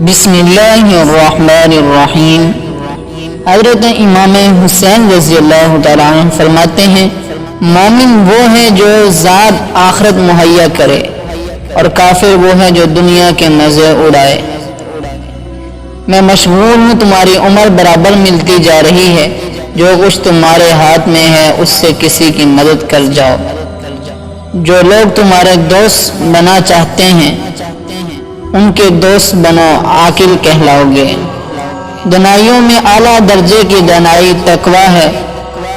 بسم اللہ الرحمن الرحیم۔ حضرت امام حسین رضی اللہ تعالیٰ عنہ فرماتے ہیں، مومن وہ ہے جو ذات آخرت مہیا کرے اور کافر وہ ہے جو دنیا کے مزے اڑائے۔ میں مشغول ہوں، تمہاری عمر برابر ملتی جا رہی ہے، جو کچھ تمہارے ہاتھ میں ہے اس سے کسی کی مدد کر جاؤ۔ جو لوگ تمہارے دوست بنا چاہتے ہیں ان کے دوست بنو، عاقل کہلاؤ گے۔ دنائیوں میں اعلیٰ درجے کی دنائی تقویٰ ہے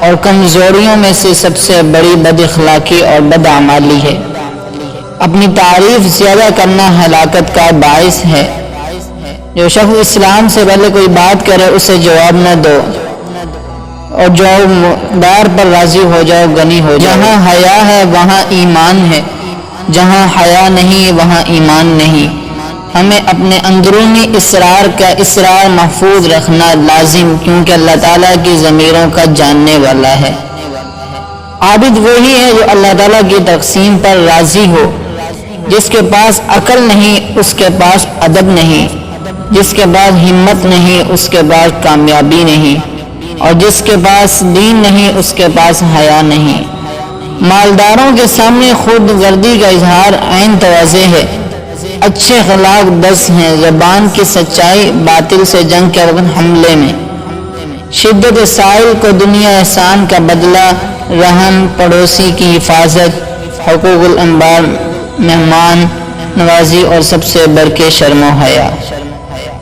اور کمزوریوں میں سے سب سے بڑی بد اخلاقی اور بدعمالی ہے۔ اپنی تعریف زیادہ کرنا ہلاکت کا باعث ہے۔ جو شخص اسلام سے پہلے کوئی بات کرے اسے جواب نہ دو، اور جو مقدار پر راضی ہو جاؤ غنی ہو جاؤ۔ جہاں حیا ہے وہاں ایمان ہے، جہاں حیا نہیں وہاں ایمان نہیں۔ ہمیں اپنے اندرونی اسرار کا اسرار محفوظ رکھنا لازم، کیونکہ اللہ تعالیٰ کی ضمیروں کا جاننے والا ہے۔ عابد وہی ہے جو اللہ تعالیٰ کی تقسیم پر راضی ہو۔ جس کے پاس عقل نہیں اس کے پاس ادب نہیں، جس کے پاس ہمت نہیں اس کے پاس کامیابی نہیں، اور جس کے پاس دین نہیں اس کے پاس حیا نہیں۔ مالداروں کے سامنے خود غرضی کا اظہار عین تواضع ہے۔ اچھے اخلاق 10 ہیں، زبان کی سچائی، باطل سے جنگ کے وقت حملے میں، شدت سائل کو دنیا احسان کا بدلہ، رحم، پڑوسی کی حفاظت، حقوق الانبار، مہمان نوازی، اور سب سے بڑھ کے شرم و حیا۔